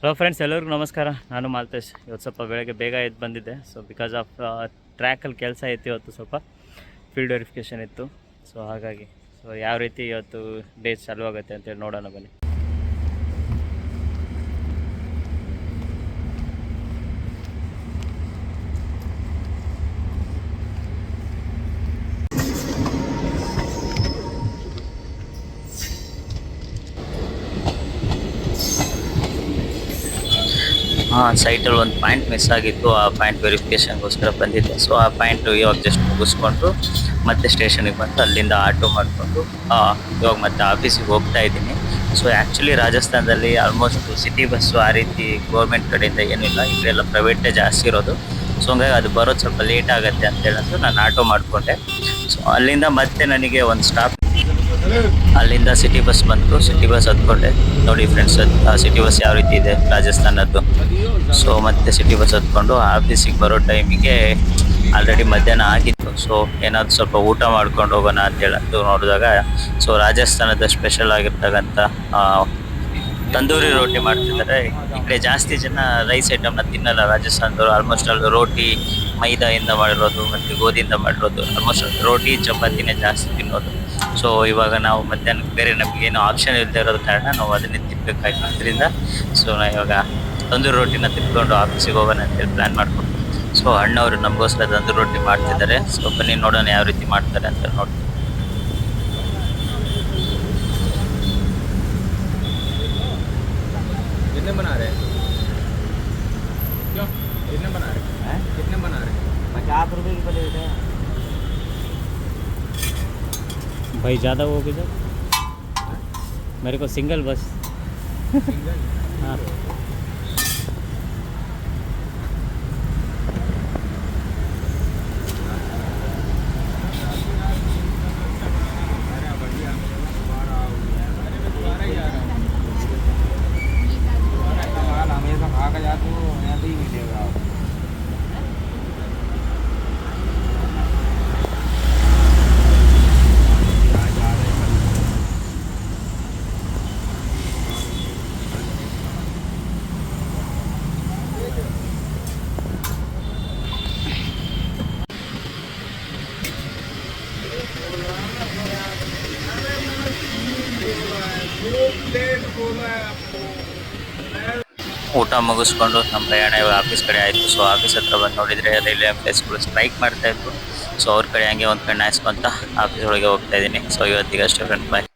Hello friends, ಎಲ್ಲರಿಗೂ ನಮಸ್ಕಾರ. ನಾನು ಮಾಲ್ತೇಶ್. ಇವತ್ತು ಸ್ವಲ್ಪ ಬೆಳಗ್ಗೆ ಬೇಗ ಎದ್ದು ಬಂದಿದ್ದೆ. ಸೊ ಬಿಕಾಸ್ ಆಫ್ ಟ್ರ್ಯಾಕಲ್ಲಿ ಕೆಲಸ ಇತ್ತು. ಇವತ್ತು ಸ್ವಲ್ಪ ಫೀಲ್ಡ್ ವೆರಿಫಿಕೇಷನ್ ಇತ್ತು. ಸೊ ಹಾಗಾಗಿ ಯಾವ ರೀತಿ ಇವತ್ತು ಡೇ ಚಾಲೂ ಆಗುತ್ತೆ ಅಂತೇಳಿ ನೋಡೋಣ ಬನ್ನಿ. ಸೈಟಲ್ಲಿ ಒಂದು ಪಾಯಿಂಟ್ ಮಿಸ್ ಆಗಿತ್ತು. ಆ ಪಾಯಿಂಟ್ ವೆರಿಫಿಕೇಷನ್ಗೋಸ್ಕರ ಬಂದಿದ್ದೆ. ಸೊ ಆ ಪಾಯಿಂಟ್ ಇವಾಗ ಜಸ್ಟ್ ಮುಗಿಸ್ಕೊಂಡು ಮತ್ತೆ ಸ್ಟೇಷನಿಗೆ ಬಂದು ಅಲ್ಲಿಂದ ಆಟೋ ಮಾಡಿಕೊಂಡು ಇವಾಗ ಮತ್ತೆ ಆಫೀಸಿಗೆ ಹೋಗ್ತಾ ಇದ್ದೀನಿ. ಸೊ ಆ್ಯಕ್ಚುಲಿ ರಾಜಸ್ಥಾನದಲ್ಲಿ ಆಲ್ಮೋಸ್ಟ್ ಸಿಟಿ ಬಸ್ಸು ಆ ರೀತಿ ಗೌರ್ಮೆಂಟ್ ಕಡೆಯಿಂದ ಏನಿಲ್ಲ. ಇಲ್ಲೆಲ್ಲ ಪ್ರೈವೇಟೇ ಜಾಸ್ತಿ ಇರೋದು. ಸೊ ಹಂಗಾಗಿ ಅದು ಬರೋದು ಸ್ವಲ್ಪ ಲೇಟ್ ಆಗುತ್ತೆ ಅಂತ ಹೇಳಂದು ನಾನು ಆಟೋ ಮಾಡಿಕೊಂಡೆ. ಸೊ ಅಲ್ಲಿಂದ ಮತ್ತೆ ನನಗೆ ಒಂದು ಸ್ಟಾಪ್, ಅಲ್ಲಿಂದ ಸಿಟಿ ಬಸ್ ಬಂತು. ಸಿಟಿ ಬಸ್ ಹತ್ಕೊಂಡೆ. ನೋಡಿ ಫ್ರೆಂಡ್ಸ್, ಸಿಟಿ ಬಸ್ ಯಾವ ರೀತಿ ಇದೆ ರಾಜಸ್ಥಾನದ್ದು. ಸೊ ಮತ್ತೆ ಸಿಟಿ ಬಸ್ ಹತ್ಕೊಂಡು ಆಫೀಸಿಗೆ ಬರೋ ಟೈಮಿಗೆ ಆಲ್ರೆಡಿ ಮಧ್ಯಾಹ್ನ ಆಗಿತ್ತು. ಸೊ ಏನಾದ್ರು ಸ್ವಲ್ಪ ಊಟ ಮಾಡ್ಕೊಂಡು ಹೋಗೋಣ ಅಂತ ಹೇಳಂತು ನೋಡಿದಾಗ ಸೊ ರಾಜಸ್ಥಾನದ ಸ್ಪೆಷಲ್ ಆಗಿರ್ತಕ್ಕಂಥ ತಂದೂರಿ ರೋಟಿ ಮಾಡ್ತಿದ್ದಾರೆ. ಈ ಕಡೆ ಜಾಸ್ತಿ ಜನ ರೈಸ್ ಐಟಮ್ನ ತಿನ್ನಲ್ಲ ರಾಜಸ್ಥಾನದವರು. ಆಲ್ಮೋಸ್ಟ್ ಅಲ್ಲಿ ರೋಟಿ ಮೈದಾಯಿಂದ ಮಾಡಿರೋದು ಮತ್ತು ಗೋಧಿಯಿಂದ ಮಾಡಿರೋದು, ಆಲ್ಮೋಸ್ಟ್ ರೋಟಿ ಚಪಾತಿನೇ ಜಾಸ್ತಿ ತಿನ್ನೋದು. ಸೊ ಇವಾಗ ನಾವು ಮಧ್ಯಾಹ್ನಕ್ಕೆ ಬೇರೆ ನಮಗೇನು ಆಪ್ಷನ್ ಇಲ್ಲದೆ ಇರೋದ ಕಾರಣ ನಾವು ಅದನ್ನೇ ತಿನ್ನಬೇಕಾಗಿರೋದ್ರಿಂದ ಸೊ ನಾವು ಇವಾಗ ತಂದೂರಿ ರೋಟಿನ ತಿನ್ಕೊಂಡು ಆಫೀಸಿಗೆ ಹೋಗೋಣ ಅಂತೇಳಿ ಪ್ಲ್ಯಾನ್ ಮಾಡ್ಕೊಂಡು ಸೊ ಅಣ್ಣವರು ನಮಗೋಸ್ಕರ ತಂದೂರಿ ರೋಟಿ ಮಾಡ್ತಿದ್ದಾರೆ. ಸೊ ಬನ್ನಿ ನೋಡೋಣ ಯಾವ ರೀತಿ ಮಾಡ್ತಾರೆ ಅಂತ ನೋಡಿ. कितने बना रहे हैं? क्यों कितने बना रहे हैं? कितने बना रहे हैं? 50 रुपये की प्लेट है भाई, ज़्यादा वो भी सर. मेरे को सिंगल बस. सिंगल? हाँ. ಊಟ ಮುಗಿಸ್ಕೊಂಡು ನಮ್ಮ ಪ್ರಯಾಣ ಇವಾಗ ಆಫೀಸ್ ಕಡೆ ಆಯಿತು. ಸೊ ಆಫೀಸ್ ಹತ್ರ ಬಂದು ನೋಡಿದರೆ ರೈಲ್ವೆ ಎಂಪ್ಲಾಯ್ಸ್ಗಳು ಸ್ಟ್ರೈಕ್ ಮಾಡ್ತಾಯಿದ್ರು. ಸೊ ಅವ್ರ ಕಡೆ ಹಂಗೆ ಒಂದು ಕಣ್ಣು ಹಾಯಿಸ್ಕೊಂತ ಆಫೀಸ್ ಒಳಗೆ ಹೋಗ್ತಾ ಇದ್ದೀನಿ. ಸೊ ಇವತ್ತಿಗೆ ಅಷ್ಟೇ ಫ್ರೆಂಡ್, ಬಾಯ್.